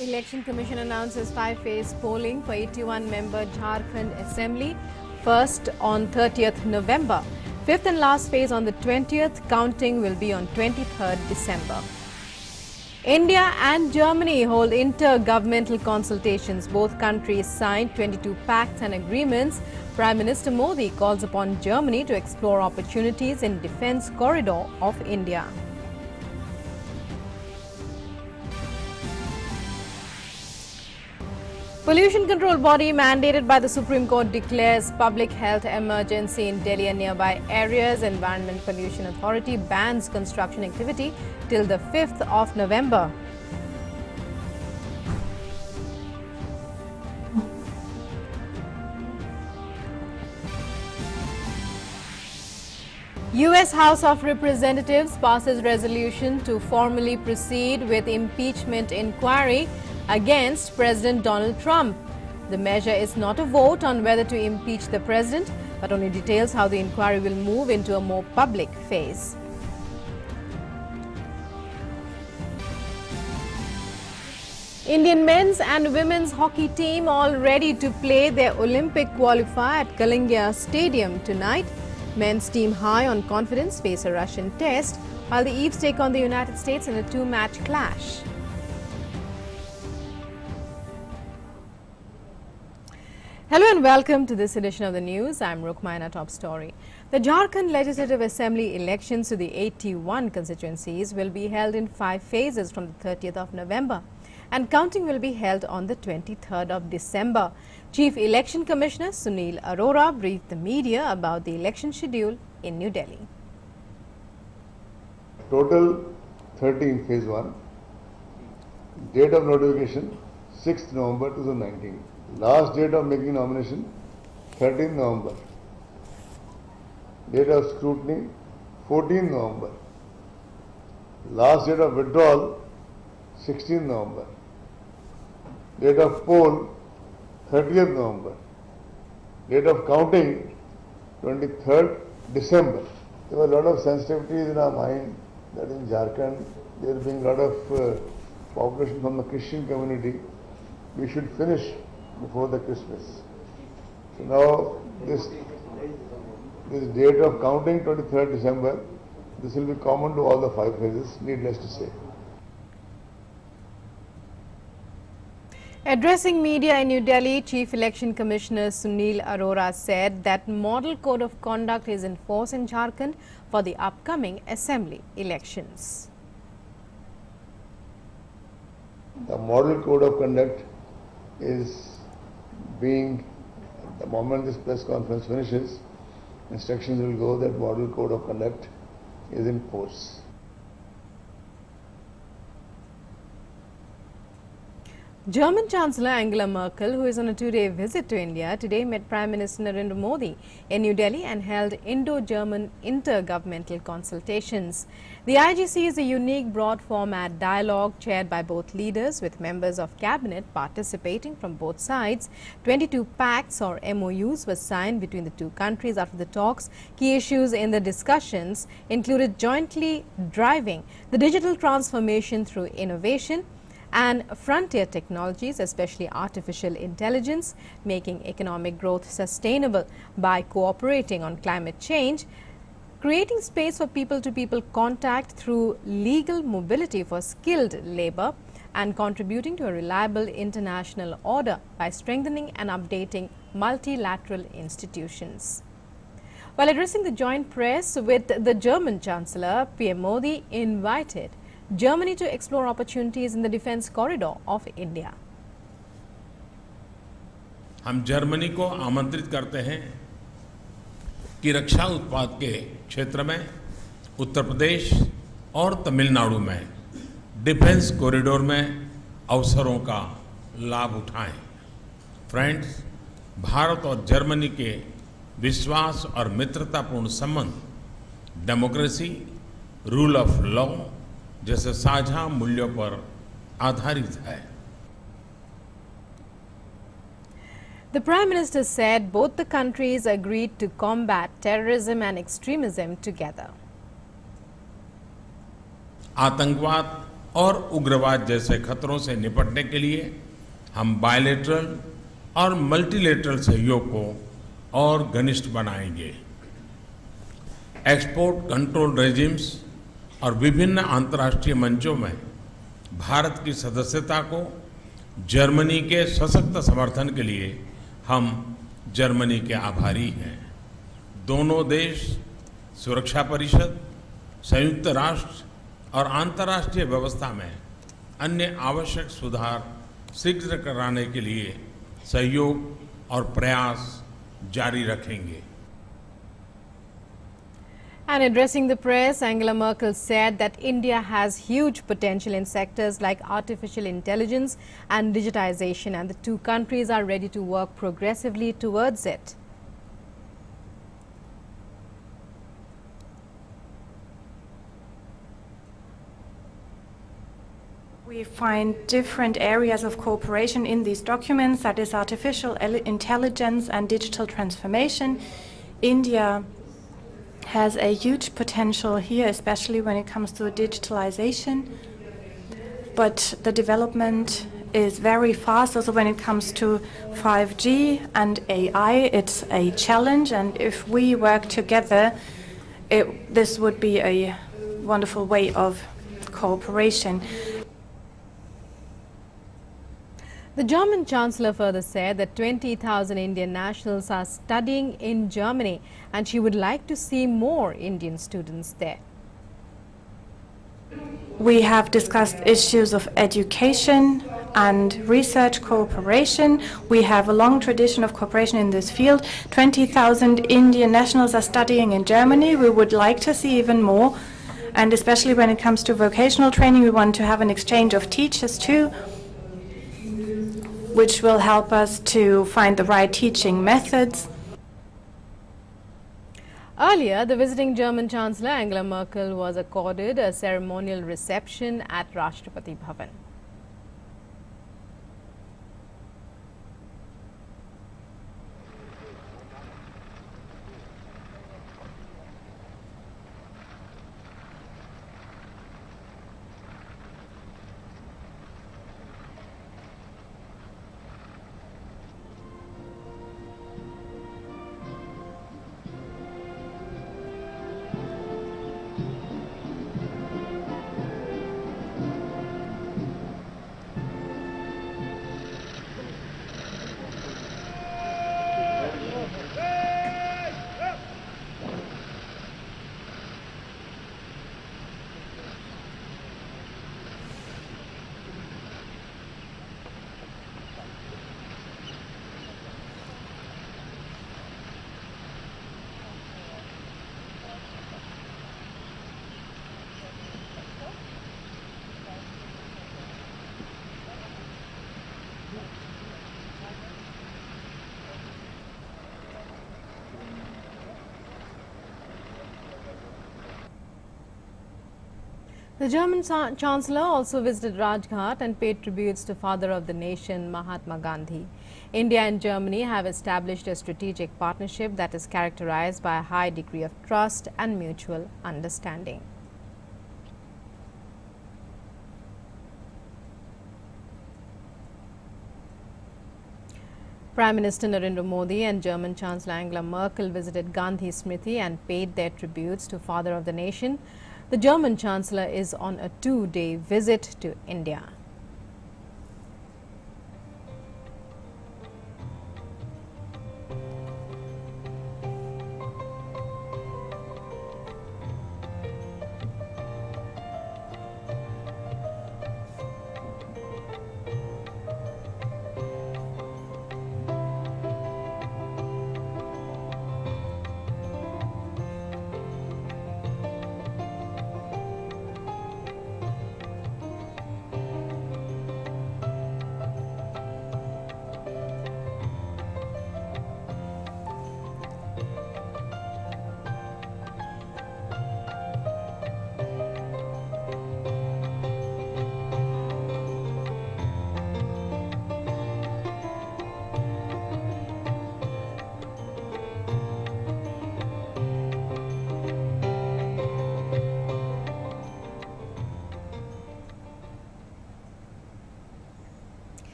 Election Commission announces 5-phase polling for 81-member Jharkhand Assembly, first on 30th November. Fifth and last phase on the 20th, counting will be on 23rd December. India and Germany hold inter-governmental consultations. Both countries signed 22 pacts and agreements. Prime Minister Modi calls upon Germany to explore opportunities in defence corridor of India. Pollution control body mandated by the Supreme Court declares public health emergency in Delhi and nearby areas. Environment Pollution Authority bans construction activity till the 5th of November. US House of Representatives passes resolution to formally proceed with impeachment inquiry against President Donald Trump. The measure is not a vote on whether to impeach the president, but only details how the inquiry will move into a more public phase. Indian men's and women's hockey team all ready to play their Olympic qualifier at Kalinga Stadium tonight. Men's team high on confidence face a Russian test, while the Eves take on the United States in a two-match clash. Hello and welcome to this edition of the news. I'm Rukmaina. Top story. The Jharkhand Legislative Assembly elections to the 81 constituencies will be held in 5 phases from the 30th of November, and counting will be held on the 23rd of December. Chief Election Commissioner Sunil Arora briefed the media about the election schedule in New Delhi. Total 13 phase 1. Date of notification 6th November 2019. Last date of making nomination 13th November. Date of scrutiny 14th November. Last date of withdrawal 16th November. Date of poll 30th November. Date of counting 23rd December. There were a lot of sensitivities in our mind that in Jharkhand there being a lot of population from the Christian community. We should finish before the Christmas. So now this date of counting 23rd December, this will be common to all the 5 phases, needless to say. Addressing media in New Delhi, Chief Election Commissioner Sunil Arora said that model code of conduct is in force in Jharkhand for the upcoming assembly elections. The model code of conduct is being, the moment this press conference finishes, instructions will go that model code of conduct is in force. German Chancellor Angela Merkel, who is on a 2-day visit to India, today met Prime Minister Narendra Modi in New Delhi and held Indo-German intergovernmental consultations. The IGC is a unique broad format dialogue chaired by both leaders with members of cabinet participating from both sides. 22 pacts or MOUs were signed between the two countries after the talks. Key issues in the discussions included jointly driving the digital transformation through innovation and frontier technologies, especially artificial intelligence, making economic growth sustainable by cooperating on climate change, creating space for people-to-people contact through legal mobility for skilled labor, and contributing to a reliable international order by strengthening and updating multilateral institutions. While addressing the joint press with the German Chancellor, PM Modi invited Germany to explore opportunities in the defense corridor of India. हम Germany को आमंत्रित करते हैं कि रक्षा उत्पाद के क्षेत्र में उत्तर प्रदेश और तमिलनाडु में डिफेंस कॉरिडोर में अवसरों का लाभ उठाएं। फ्रेंड्स, भारत और जर्मनी के विश्वास और मित्रतापूर्ण संबंध डेमोक्रेसी, रूल ऑफ लॉ जैसे साझा मूल्यों पर आधारित है। The Prime Minister said both the countries agreed to combat terrorism and extremism together. आतंकवाद और उग्रवाद जैसे खतरों से निपटने के लिए हम बायलैटरल और मल्टीलैटरल सहयोग को और घनिष्ठ बनाएंगे। एक्सपोर्ट कंट्रोल रेजिम्स और विभिन्न अंतर्राष्ट्रीय मंचों में भारत की सदस्यता को जर्मनी के सशक्त समर्थन के लिए हम जर्मनी के आभारी हैं। दोनों देश सुरक्षा परिषद, संयुक्त राष्ट्र और अंतर्राष्ट्रीय व्यवस्था में अन्य आवश्यक सुधार शीघ्र कराने के लिए सहयोग और प्रयास जारी रखेंगे। And addressing the press, Angela Merkel said that India has huge potential in sectors like artificial intelligence and digitization, and the two countries are ready to work progressively towards it. We find different areas of cooperation in these documents, that is artificial intelligence and digital transformation. India has a huge potential here, especially when it comes to digitalization. But the development is very fast. Also when it comes to 5G and AI, it's a challenge. And if we work together, this would be a wonderful way of cooperation. The German Chancellor further said that 20,000 Indian nationals are studying in Germany, and she would like to see more Indian students there. We have discussed issues of education and research cooperation. We have a long tradition of cooperation in this field. 20,000 Indian nationals are studying in Germany. We would like to see even more. And especially when it comes to vocational training, we want to have an exchange of teachers too, which will help us to find the right teaching methods. Earlier, the visiting German Chancellor Angela Merkel was accorded a ceremonial reception at Rashtrapati Bhavan. The German Chancellor also visited Ghat and paid tributes to Father of the Nation, Mahatma Gandhi. India and Germany have established a strategic partnership that is characterized by a high degree of trust and mutual understanding. Prime Minister Narendra Modi and German Chancellor Angela Merkel visited Gandhi Smriti and paid their tributes to Father of the Nation. The German Chancellor is on a two-day visit to India.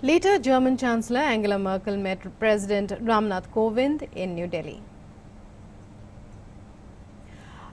Later, German Chancellor Angela Merkel met President Ramnath Kovind in New Delhi.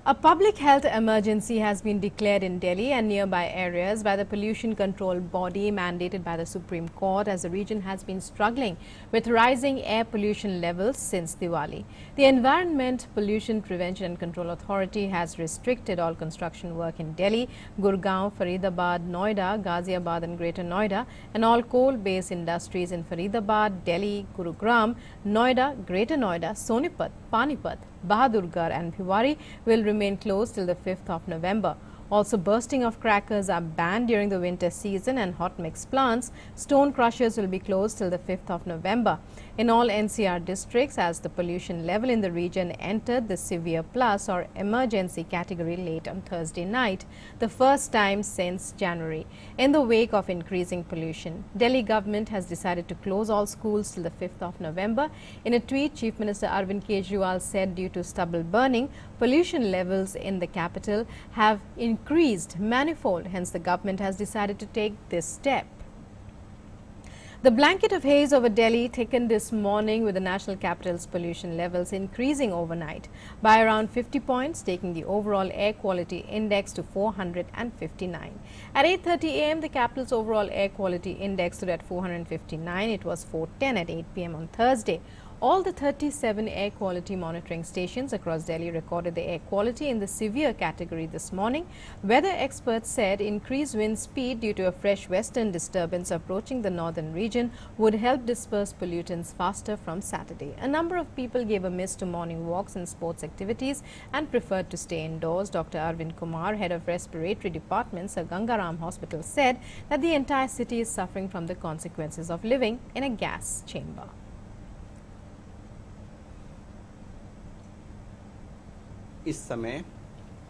A public health emergency has been declared in Delhi and nearby areas by the pollution control body mandated by the Supreme Court, as the region has been struggling with rising air pollution levels since Diwali. The Environment Pollution Prevention and Control Authority has restricted all construction work in Delhi, Gurgaon, Faridabad, Noida, Ghaziabad and Greater Noida, and all coal-based industries in Faridabad, Delhi, Gurugram, Noida, Greater Noida, Sonipat, Panipat, Bahadurgarh and Bhiwari will remain closed till the 5th of November. Also, bursting of crackers are banned during the winter season, and hot mix plants, stone crushers will be closed till the 5th of November. In all NCR districts, as the pollution level in the region entered the severe plus or emergency category late on Thursday night, the first time since January. In the wake of increasing pollution, Delhi government has decided to close all schools till the 5th of November. In a tweet, Chief Minister Arvind Kejriwal said due to stubble burning, pollution levels in the capital have increased manifold. Hence, the government has decided to take this step. The blanket of haze over Delhi thickened this morning, with the national capital's pollution levels increasing overnight by around 50 points, taking the overall air quality index to 459. At 8:30 a.m., the capital's overall air quality index stood at 459. It was 410 at 8 p.m. on Thursday. All the 37 air quality monitoring stations across Delhi recorded the air quality in the severe category this morning. Weather experts said increased wind speed due to a fresh western disturbance approaching the northern region would help disperse pollutants faster from Saturday. A number of people gave a miss to morning walks and sports activities and preferred to stay indoors. Dr. Arvind Kumar, head of respiratory department, Sir Gangaram Hospital, said that the entire city is suffering from the consequences of living in a gas chamber. इस समय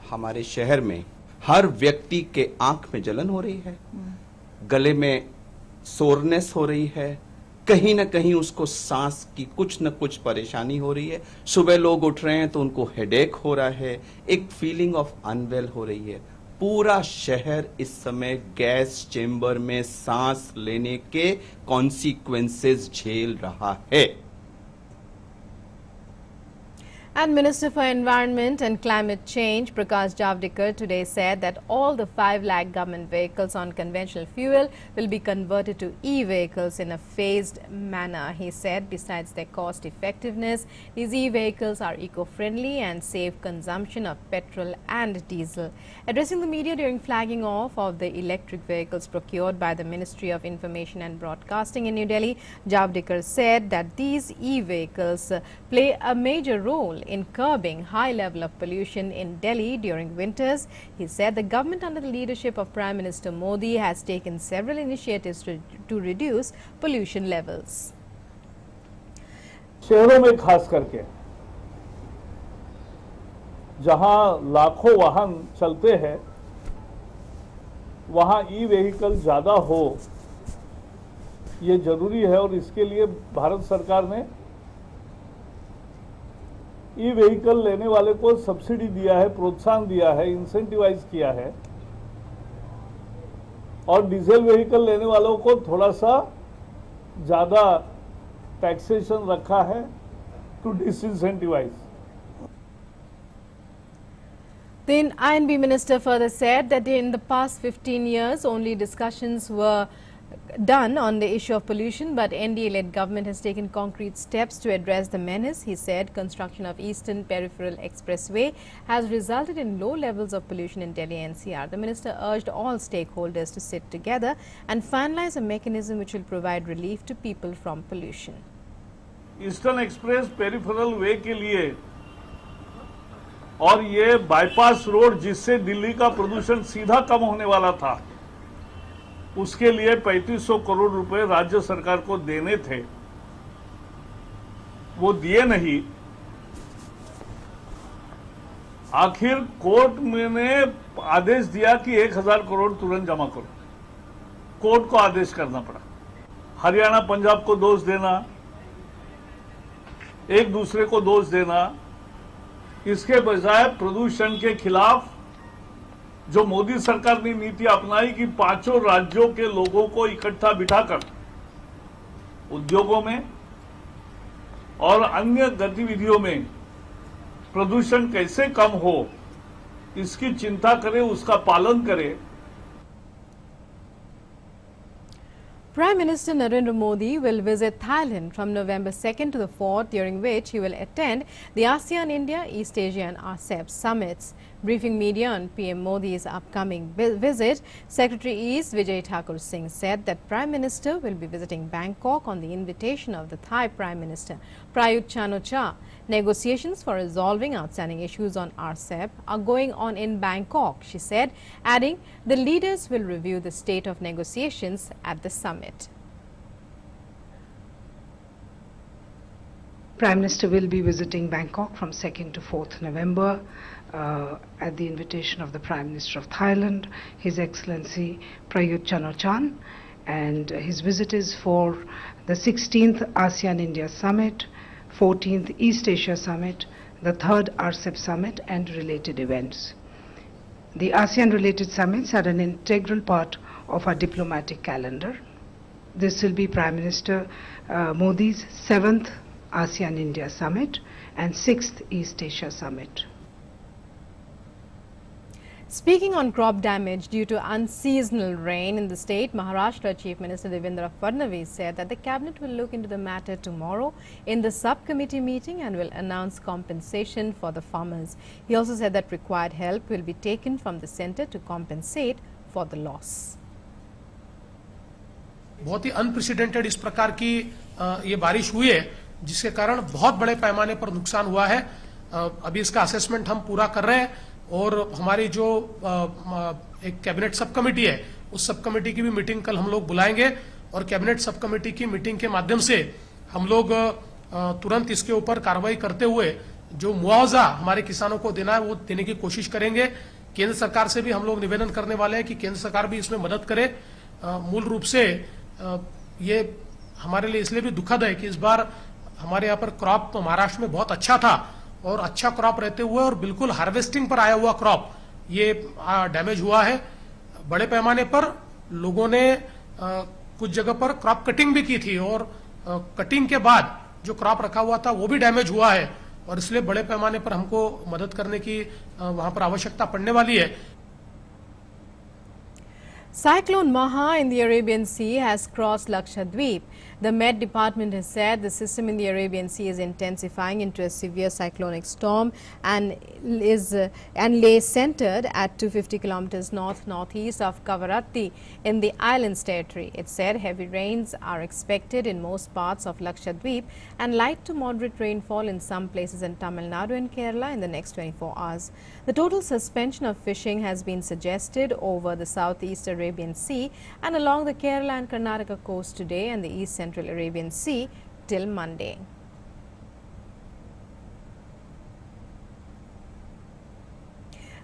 हमारे शहर में हर व्यक्ति के आंख में जलन हो रही है, गले में सोरनेस हो रही है, कहीं ना कहीं उसको सांस की कुछ न कुछ परेशानी हो रही है। सुबह लोग उठ रहे हैं तो उनको हेडेक हो रहा है, एक फीलिंग ऑफ अनवेल हो रही है। पूरा शहर इस समय गैस चेंबर में सांस लेने के कॉन्सिक्वेंसेस झेल रहा है। And Minister for Environment and Climate Change, Prakash Javadekar, today said that all the 5 lakh government vehicles on conventional fuel will be converted to e-vehicles in a phased manner. He said besides their cost effectiveness, these e-vehicles are eco-friendly and save consumption of petrol and diesel. Addressing the media during flagging off of the electric vehicles procured by the Ministry of Information and Broadcasting in New Delhi, Javadekar said that these e-vehicles play a major role in curbing high level of pollution in Delhi during winters. He said the government under the leadership of Prime Minister Modi has taken several initiatives to reduce pollution levels. शहरों में खास करके जहां लाखों वाहन चलते हैं, वहां ई व्हीकल ज्यादा हो, ये जरूरी है और इसके लिए भारत सरकार ने ई व्हीकल लेने वाले को सब्सिडी दिया है, प्रोत्साहन दिया है, इंसेंटिवाइज किया है और डीजल व्हीकल लेने वालों को थोड़ा सा ज्यादा टैक्सेशन रखा है to disincentivize. The INB minister further said that in the past 15 years only discussions were done on the issue of pollution, but NDA-led government has taken concrete steps to address the menace. He said construction of Eastern Peripheral Expressway has resulted in low levels of pollution in Delhi NCR. The minister urged all stakeholders to sit together and finalize a mechanism which will provide relief to people from pollution. Eastern Express peripheral way के लिए और ये bypass road जिससे दिल्ली का प्रदूषण सीधा कम होने वाला था, उसके लिए 3500 करोड़ रुपए राज्य सरकार को देने थे, वो दिए नहीं. आखिर कोर्ट ने आदेश दिया कि 1000 करोड़ तुरंत जमा करो. कोर्ट को आदेश करना पड़ा. हरियाणा पंजाब को दोष देना, एक दूसरे को दोष देना, इसके बजाय प्रदूषण के खिलाफ जो मोदी सरकार ने नीति अपनाई कि 5 राज्यों के लोगों को इकट्ठा बिठाकर उद्योगों में और अन्य गतिविधियों में प्रदूषण कैसे कम हो, इसकी चिंता करें, उसका पालन करें। Prime Minister Narendra Modi will visit Thailand from November 2nd to the 4th, during which he will attend the ASEAN India, East Asia and RCEP summits. Briefing media on PM Modi's upcoming visit, Secretary East Vijay Thakur Singh said that Prime Minister will be visiting Bangkok on the invitation of the Thai Prime Minister Prayut Chan-o-cha. Negotiations for resolving outstanding issues on RCEP are going on in Bangkok, she said, adding the leaders will review the state of negotiations at the summit. Prime Minister will be visiting Bangkok from 2nd to 4th November at the invitation of the Prime Minister of Thailand, His Excellency Prayut Chan-o-cha, and his visit is for the 16th ASEAN India Summit, 14th East Asia Summit, the 3rd RCEP Summit and related events. The ASEAN related summits are an integral part of our diplomatic calendar. This will be Prime Minister Modi's 7th ASEAN India Summit and 6th East Asia Summit. Speaking on crop damage due to unseasonal rain in the state, Maharashtra Chief Minister Devendra Fadnavis said that the cabinet will look into the matter tomorrow in the subcommittee meeting and will announce compensation for the farmers. He also said that required help will be taken from the centre to compensate for the loss. बहुत ही unprecedented इस प्रकार की ये बारिश हुई है, जिसके कारण बहुत बड़े पैमाने पर नुकसान हुआ है। अभी इसका असेसमेंट हम पूरा कर रहे हैं और हमारी जो एक कैबिनेट सब कमेटी है, उस सब कमेटी की भी मीटिंग कल हम लोग बुलाएंगे और कैबिनेट सब कमेटी की मीटिंग के माध्यम से हम लोग तुरंत इसके ऊपर कार्रवाई करते हुए जो मुआवजा हमारे किसानों को देना है वो देने की कोशिश करेंगे। केंद्र सरकार से भी हम लोग निवेदन करने वाले हैं कि केंद्र सरकार भी इसमें मदद करे। मूल रूप से ये हमारे लिए इसलिए भी दुखद है कि इस बार हमारे यहाँ पर क्रॉप महाराष्ट्र में बहुत अच्छा था और अच्छा क्रॉप रहते हुए और बिल्कुल हार्वेस्टिंग पर आया हुआ क्रॉप ये डैमेज हुआ है। बड़े पैमाने पर लोगों ने कुछ जगह पर क्रॉप कटिंग भी की थी और कटिंग के बाद जो क्रॉप रखा हुआ था वो भी डैमेज हुआ है और इसलिए बड़े पैमाने पर हमको मदद करने की वहां पर आवश्यकता पड़ने वाली है। Cyclone Maja in the Arabian Sea has crossed Lakshadweep. The Met Department has said the system in the Arabian Sea is intensifying into a severe cyclonic storm and lays centered at 250 kilometers north-northeast of Kavaratti in the island's territory. It said heavy rains are expected in most parts of Lakshadweep and light to moderate rainfall in some places in Tamil Nadu and Kerala in the next 24 hours. The total suspension of fishing has been suggested over the southeast Arabian Sea and along the Kerala and Karnataka coast today and the east central Arabian Sea till Monday.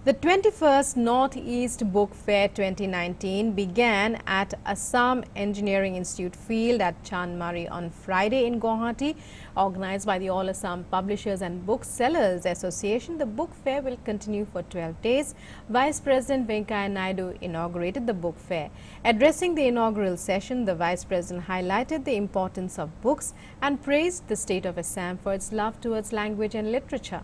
The 21st Northeast Book Fair 2019 began at Assam Engineering Institute Field at Chanmari on Friday in Guwahati. Organized by the All Assam Publishers and Booksellers Association, the book fair will continue for 12 days. Vice President Venkaiah Naidu inaugurated the book fair. Addressing the inaugural session, the Vice President highlighted the importance of books and praised the state of Assam for its love towards language and literature.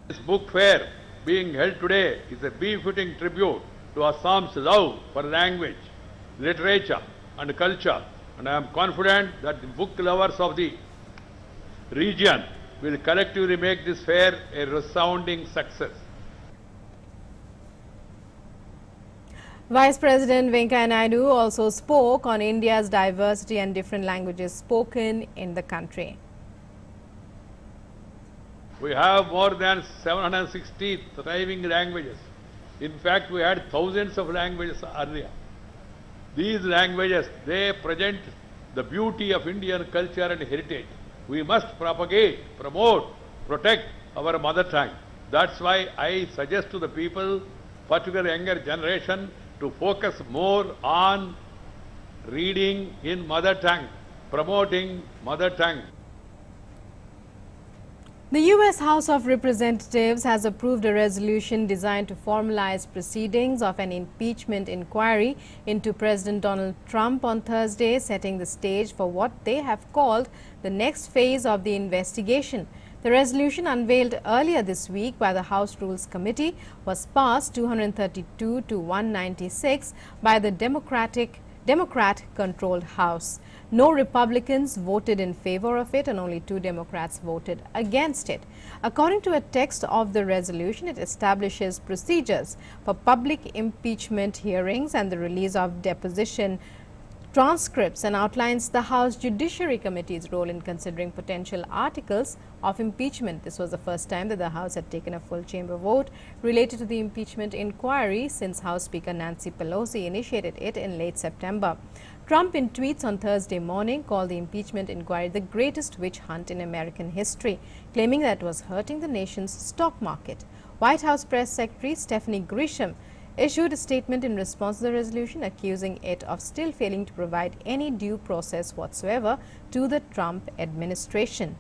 This book fair being held today is a befitting tribute to Assam's love for language, literature and culture, and I am confident that the book lovers of the region will collectively make this fair a resounding success. Vice President Venkaiah Naidu also spoke on India's diversity and different languages spoken in the country. We have more than 760 thriving languages. In fact, we had thousands of languages earlier. These languages, they present the beauty of Indian culture and heritage. We must propagate, promote, protect our mother tongue. That's why I suggest to the people, particularly younger generation, to focus more on reading in mother tongue, promoting mother tongue. The U.S. House of Representatives has approved a resolution designed to formalize proceedings of an impeachment inquiry into President Donald Trump on Thursday, setting the stage for what they have called the next phase of the investigation. The resolution, unveiled earlier this week by the House Rules Committee, was passed 232 to 196 by the Democrat-controlled House. No Republicans voted in favor of it and only 2 Democrats voted against it. According to a text of the resolution, it establishes procedures for public impeachment hearings and the release of deposition transcripts and outlines the House Judiciary Committee's role in considering potential articles of impeachment. This was the first time that the House had taken a full chamber vote related to the impeachment inquiry since House Speaker Nancy Pelosi initiated it in late September. Trump, in tweets on Thursday morning, called the impeachment inquiry the greatest witch hunt in American history, claiming that it was hurting the nation's stock market. White House Press Secretary Stephanie Grisham issued a statement in response to the resolution, accusing it of still failing to provide any due process whatsoever to the Trump administration.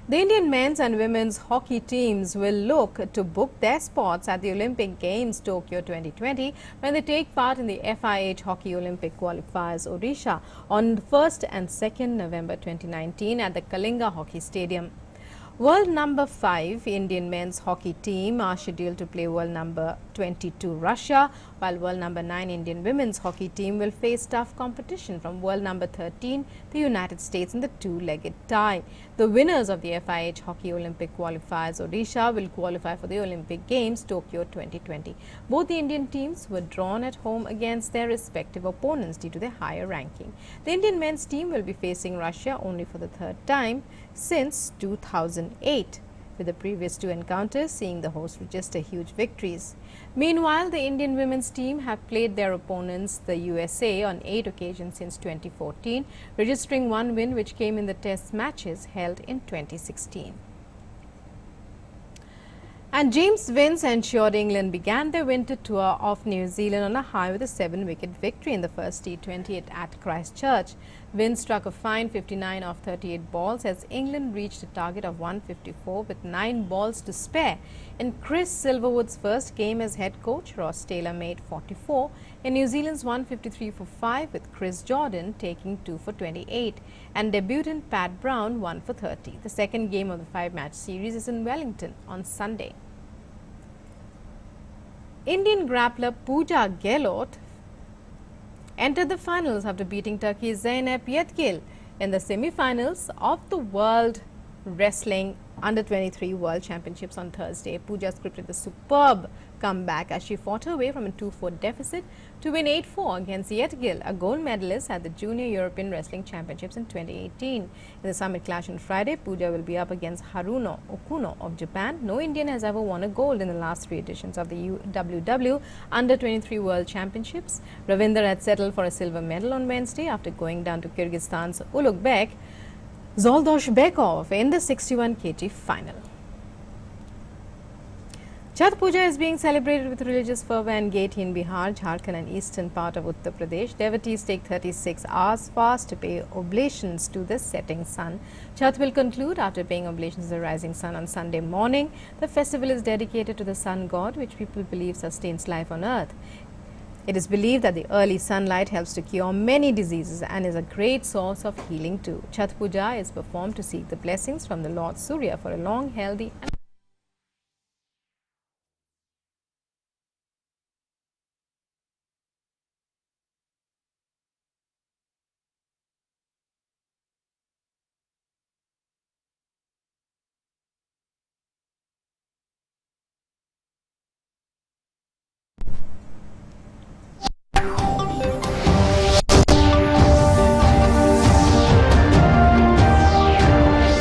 The Indian men's and women's hockey teams will look to book their spots at the Olympic Games Tokyo 2020 when they take part in the FIH Hockey Olympic Qualifiers Odisha on 1st and 2nd November 2019 at the Kalinga Hockey Stadium. World number 5 Indian men's hockey team are scheduled to play world number 22 Russia, while world number 9 Indian women's hockey team will face tough competition from world number 13 the United States in the two-legged tie. The winners of the FIH Hockey Olympic Qualifiers Odisha will qualify for the Olympic Games Tokyo 2020. Both the Indian teams were drawn at home against their respective opponents due to their higher ranking. The Indian men's team will be facing Russia only for the 3rd time since 2008, with the previous 2 encounters seeing the host register huge victories. Meanwhile, the Indian women's team have played their opponents, the USA, on 8 occasions since 2014, registering 1 win which came in the test matches held in 2016. And James Vince ensured England began their winter tour of New Zealand on a high with a 7-wicket victory in the first T20 at Christchurch. Vince struck a fine 59 off 38 balls as England reached a target of 154 with 9 balls to spare. In Chris Silverwood's first game as head coach, Ross Taylor made 44 in New Zealand's 153 for 5, with Chris Jordan taking 2 for 28 and debutant Pat Brown 1 for 30. The second game of the 5-match series is in Wellington on Sunday. Indian grappler Pooja Gehlot entered the finals after beating Turkey's Zeynep Yetgil in the semi-finals of the World Wrestling Under-23 World Championships on Thursday. Pooja scripted the superb comeback as she fought her way from a 2-4 deficit to win 8-4 against Yetgil, a gold medalist at the Junior European Wrestling Championships in 2018. In the summit clash on Friday, Pooja will be up against Haruno Okuno of Japan. No Indian has ever won a gold in the last 3 editions of the WW Under-23 World Championships. Ravinder had settled for a silver medal on Wednesday after going down to Kyrgyzstan's Ulugbek Zoldoshbekov in the 61 kg final. Chhath Puja is being celebrated with religious fervour and gaiety in Bihar, Jharkhand and eastern part of Uttar Pradesh. Devotees take 36 hours fast to pay oblations to the setting sun. Chhath will conclude after paying oblations to the rising sun on Sunday morning. The festival is dedicated to the sun god, which people believe sustains life on earth. It is believed that the early sunlight helps to cure many diseases and is a great source of healing too. Chhath Puja is performed to seek the blessings from the Lord Surya for a long, healthy and